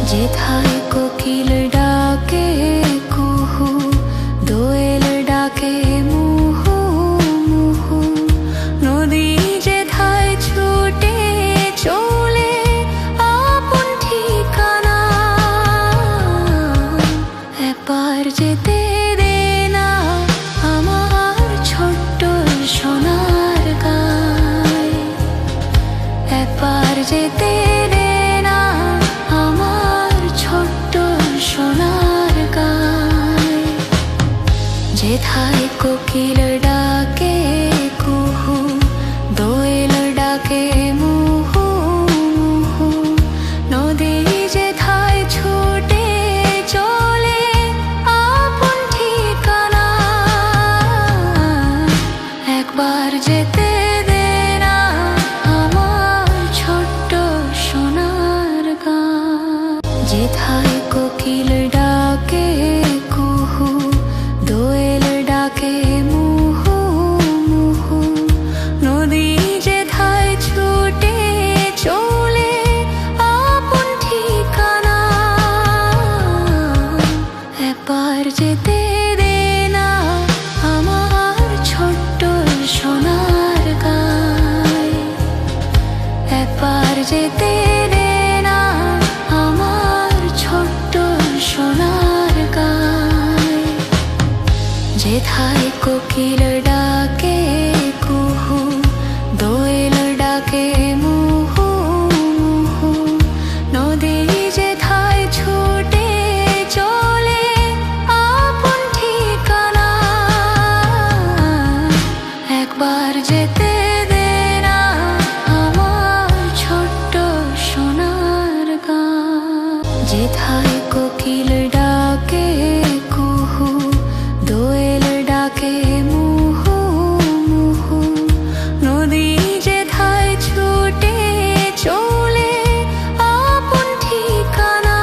যেথায় কোকিল ডাকে কুহু, দোয়েল ডাকে মুহু মুহু, নদী যেথায় ছুটে চলে আপন ঠিকানা, এপার যেতে দে না আমার ছোট্ট সোনার গায়, এপার যেতে দে না আমার ছোট্ট সোনার গায়। যেথায় কোকিল ডাকে কুহু, দোয়েল ডাকে মুহু মুহু, নদী যেথায় ছুটে চলে আপন ঠিকানা, একবার যেতে দে না আমার ছোট্ট সোনার গায়। যেথায় কোকিল ডাকে কুহু, দোয়েল ডাকে মুহু মুহু, নদী যেথায় ছুটে চলে আপন ঠিকানা, এপার যেতে দে না আমার ছোট্ট সোনার গায়, এপার যেতে দে না আমার ছোট্ট সোনার গায়। যেথায় কোকিল ডাকে কুহু, দোয়েল ডাকে মুহু মুহু, নদী যেথায় ছুটে চলে আপন ঠিকানা, একবার যেতে দে না আমার ছোট্ট সোনার গায়। যেথায় কোকিল ডাকে কুহু, দোয়েল ডাকে মুহু মুহু, নদী যেথায় ছুটে চলে আপন ঠিকানা,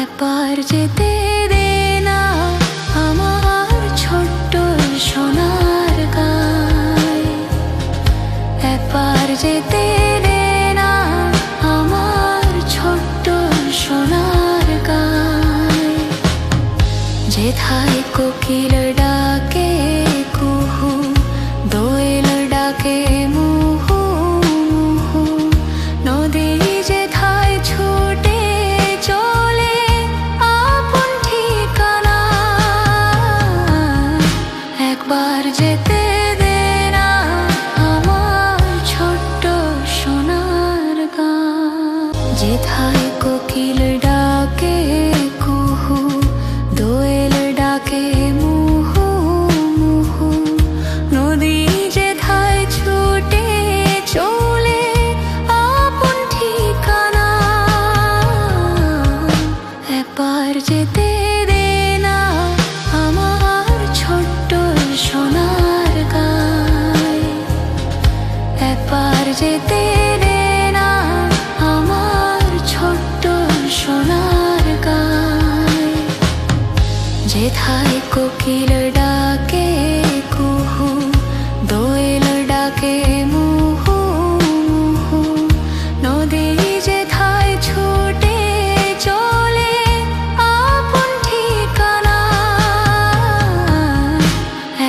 এপার যেতে দে না আমার ছোট্ট সোনার গায়, এপার যেতে দে না আমার ছোট্ট সোনার গায়। যেথায় কোকিল ডাকে কুহু, দোয়েল ডাকে মুহু মুহু, নদী যেথায় ছুটে চলে আপন ঠিকানা, একবার যেতে দে না আমার ছোট্ট সোনার গায়। যেথায় কোকিল ডাকে কুহু, দোয়েল ডাকে মুহু মুহু, নদী যেথায় ছুটে চলে আপন ঠিকানা, এপার যেতে দে না আমার ছোট্ট সোনার গায়, এপার যেতে দে না আমার ছোট্ট সোনার গায়। যেথায় কোকিল ডাকে কুহু, দোয়েল ডাকে মুহু মুহু, নদী যেথায় ছুটে চলে আপন ঠিকানা,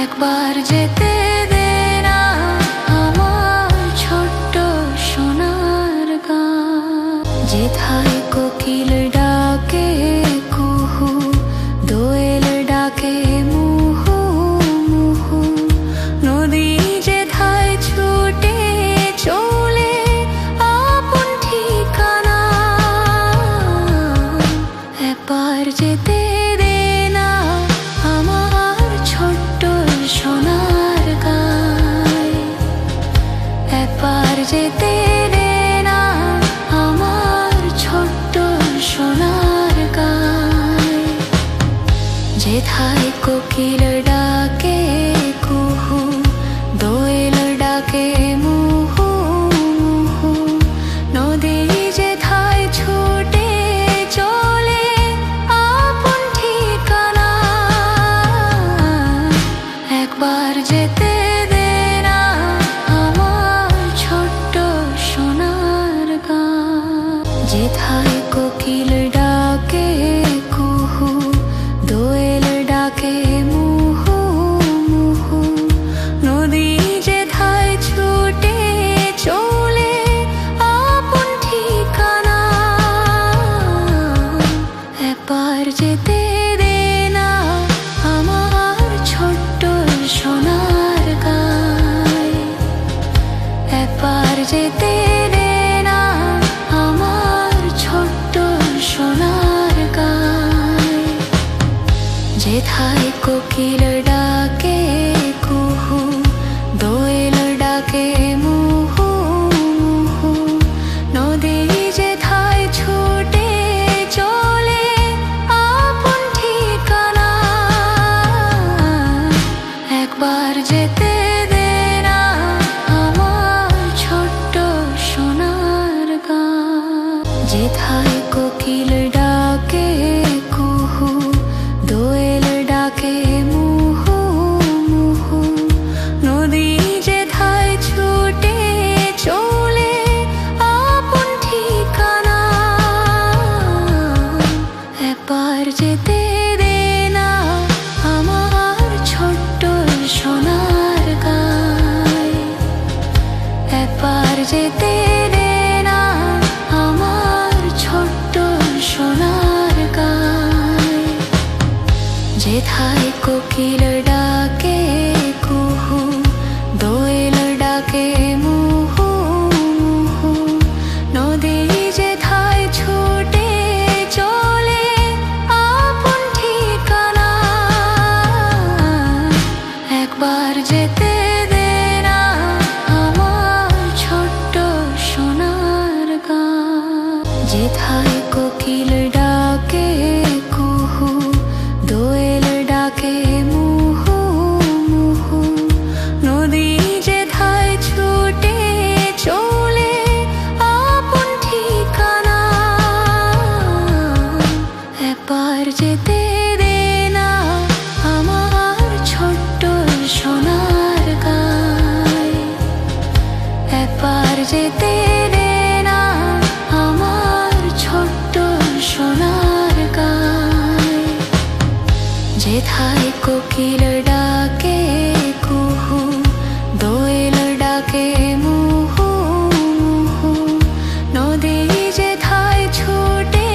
একবার যেতে দে না আমার ছোট্ট সোনার গায়। যেথায় কোকিল ডাকে কুহু, দোয়েল ডাকে মুহু মুহু, নদী যেথায় ছুটে চলে আপন ঠিকানা, এপার যেতে দে না আমার ছোট্ট সোনার গায়, এপার যেতে দে না আমার ছোট্ট সোনার গায়। যেথায় কোকিল ডাকে কুহু, দোয়েল ডাকে মুহু মুহু, নদী যেথায় ছুটে চলে আপন ঠিকানা, একবার যেতে দে না আমার ছোট্ট সোনার গায়। যেথায় কোকিল ডাকে কুহু, দোয়েল ডাকে মুহু মুহু, নদী যেথায় ছুটে চলে আপন ঠিকানা, এপার যেতে দে না আমার ছোট্ট সোনার গায়, এপার যেতে দে না আমার ছোট্ট সোনার গায়। যেথায় কোকিল ডাকে কুহু, দোয়েল ডাকে মুহু মুহু, নদী যেথায় ছুটে চলে আপন ঠিকানা, একবার যেতে দে না আমার ছোট্ট সোনার গায়। যেথায় কোকিল ডাকে কুহু, দোয়েল ডাকে মুহু মুহু, নদী যেথায় ছুটে চলে আপন ঠিকানা, এপার যেতে দে না আমার ছোট্ট সোনার গায়, এপার যেতে দে না আমার ছোট্ট সোনার গায়। যেথায় কোকিল ডাকে কুহু, দোয়েল ডাকে মুহু মুহু, নদী যেথায় ছুটে চলে আপন ঠিকানা, একবার যেতে দে না আমার ছোট্ট সোনার গায়। যেথায় কোকিল ডাকে কুহু, দোয়েল ডাকে মুহু মুহু, নদী যেথায় ছুটে চলে আপন ঠিকানা, এপার যেতে দে না আমার ছোট্ট সোনার গায়, এপার যেতে দে না আমার ছোট্ট সোনার গায়। যেথায় কোকিল ডাকে কুহু, দোয়েল ডাকে মুহু মুহু, নদী যেথায় ছুটে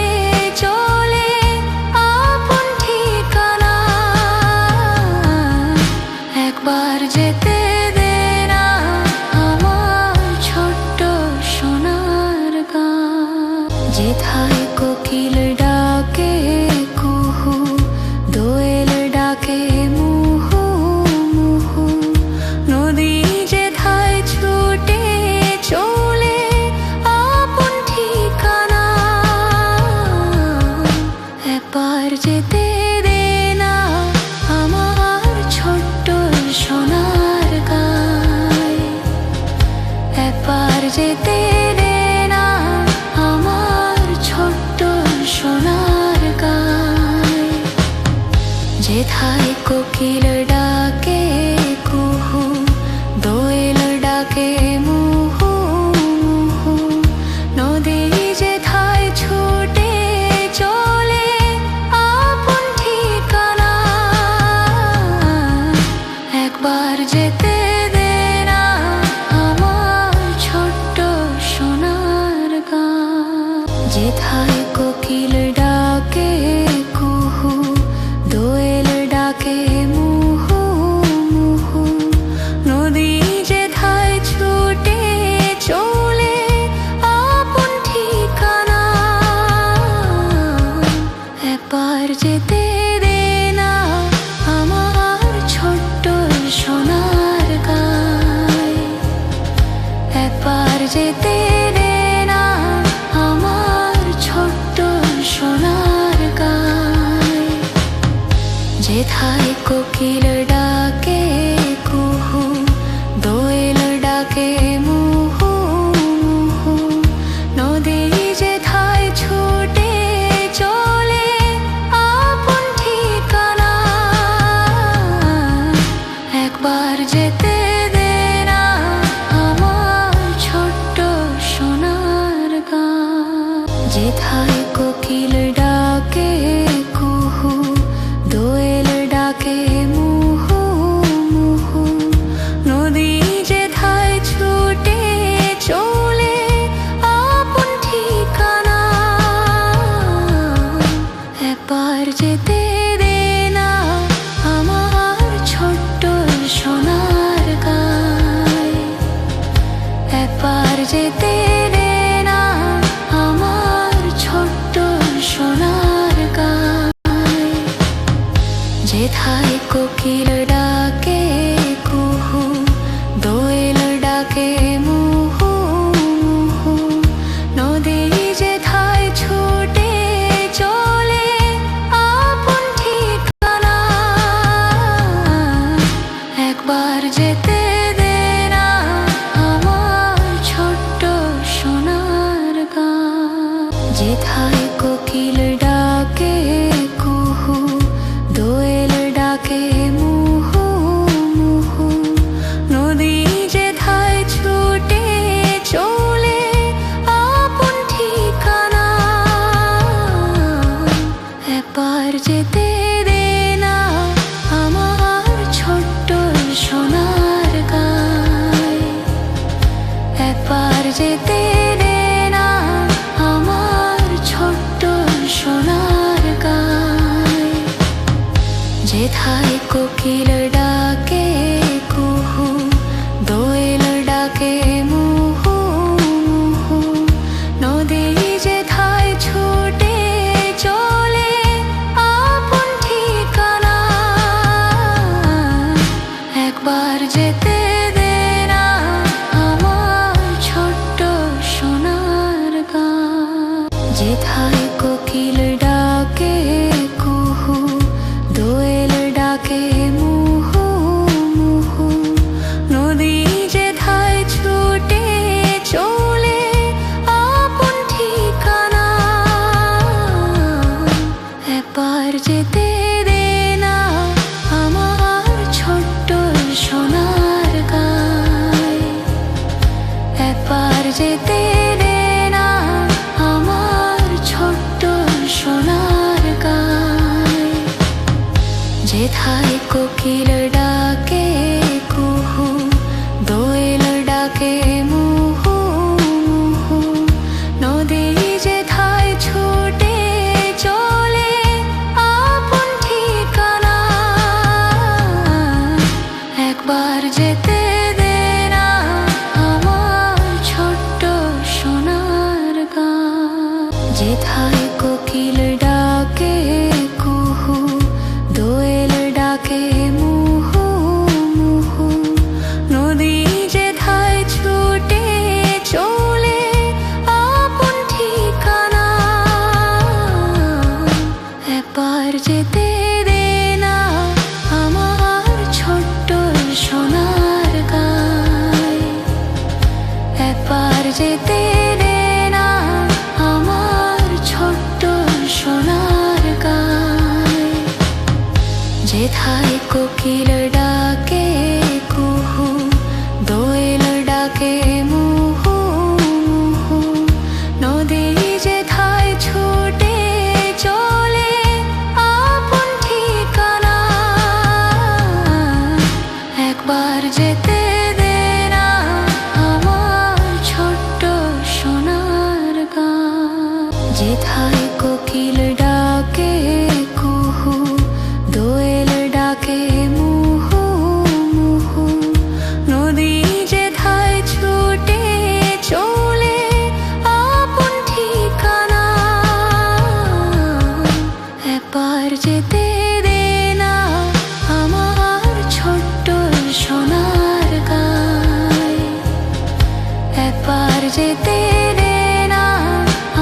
চলে আপন ঠিকানা, একবার যেতে দে না আমার ছোট্ট সোনার গায়। যেথায় কোকিল ডাকে কুহু, দোয়েল ডাকে মুহু মুহু, নদী যেথায় ছুটে চলে আপন ঠিকানা, এপার যেতে দে না আমার ছোট্ট সোনার গায়, এপার যেতে দে না আমার ছোট্ট সোনার গায়। যেথায় কোকিল ডাকে কুহু, দোয়েল ডাকে মুহু মুহু, নদী যেথায় ছুটে চলে আপন ঠিকানা, একবার যেতে দে না আমার ছোট্ট সোনার গায়। যেথায় কোকিল ডাকে কুহু, দোয়েল ডাকে মুহু মুহু, নদী যেথায় ছুটে চলে আপন ঠিকানা, এপার যেতে দে না আমার ছোট্ট সোনার গায়, এপার যেতে দে না আমার ছোট্ট সোনার গায়। যেথায় কোকিল ডাকে কুহু, দোয়েল ডাকে মুহু মুহু, নদী যেথায় ছুটে চলে আপন যেথায় কোকিল ডাকে কুহু, দোয়েল ডাকে মুহু মুহু, নদী যেথায় ছুটে চলে আপন ঠিকানা। একবার যেতে দে না আমার ছোট্ট সোনার গাঁয়, একবার যেতে দে না আমার ছোট্ট সোনার গাঁয়। যেথায় কোকিল ডাকে কুহু, দোয়েল ডাকে মুহু মুহু, নদী যেথায় ছুটে চলে আপন ঠিকানা। একবার যেতে দে না আমার ছোট্ট সোনার গাঁয়। যেথায় কোকিল ডাকে কুহু, দোয়েল ডাকে মুহু মুহু, নদী যেথায় ছুটে চলে আপন ঠিকানা। একবার যেতে দে না আমার ছোট্ট সোনার গাঁয়, একবার যেতে দে না আমার ছোট্ট সোনার গাঁয়। যেথায় কোকিল ডাকে কুহু, দোয়েল ডাকে মুহু মুহু, নদী যেথায় ছুটে চলে আপন ঠিকানা। একবার যেতে দে না আমার ছোট্ট সোনার গাঁয়। যেথায় কোকিল ডাকে কুহু, দোয়েল ডাকে মুহু মুহু, নদী যেথায় ছুটে চলে আপন ঠিকানা। একবার যেতে দে না আমার ছোট্ট সোনার গাঁয়, একবার যেতে দে না আমার ছোট্ট সোনার গাঁয়। যেথায় কোকিল ডাকে কুহু, দোয়েল ডাকে মুহু মুহু, নদী যেথায় ছুটে চলে আপন ঠিকানা। একবার যেতে দে না আমার ছোট্ট সোনার গাঁয়। যেথায় কোকিল ডাকে কুহু, দোয়েল ডাকে মুহু মুহু, নদী যেথায় ছুটে চলে আপন ঠিকানা। একবার যেতে দে না আমার ছোট্ট সোনার গাঁয়, একবার যেতে দে না আমার ছোট্ট সোনার গাঁয়। যেথায় কোকিল ডাকে কুহু, দোয়েল ডাকে মুহু মুহু, নদী যেথায় ছুটে চলে আপন ঠিকানা। একবার যেতে দে না আমার ছোট্ট সোনার গাঁয়। যেথায় কোকিল ডাকে কুহু, দোয়েল ডাকে মুহু মুহু, নদী যেথায় ছুটে চলে আপন ঠিকানা। একবার যেতে দে না আমার ছোট্ট সোনার গাঁয়, একবার যেতে দে না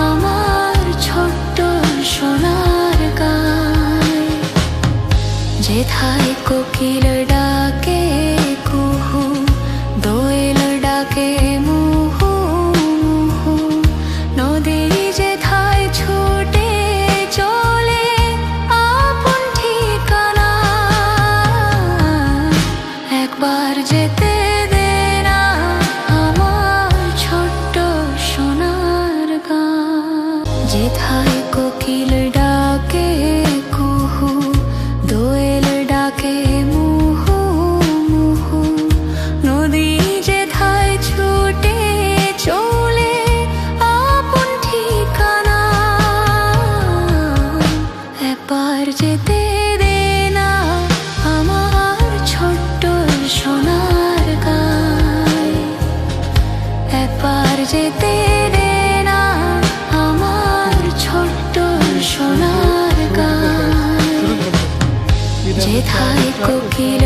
আমার ছোট্ট সোনার যেথায় কোকিল ডাকে কুহু, দোয়েল ডাকে মুহু মুহু, নদী যেথায় ছুটে চলে আপন ঠিকানা। একবার যেতে দে না আমার ছোট্ট সোনার গাঁয়, একবার যেতে দে না আমার ছোট্ট সোনার গাঁয়, যেথায় কোকিল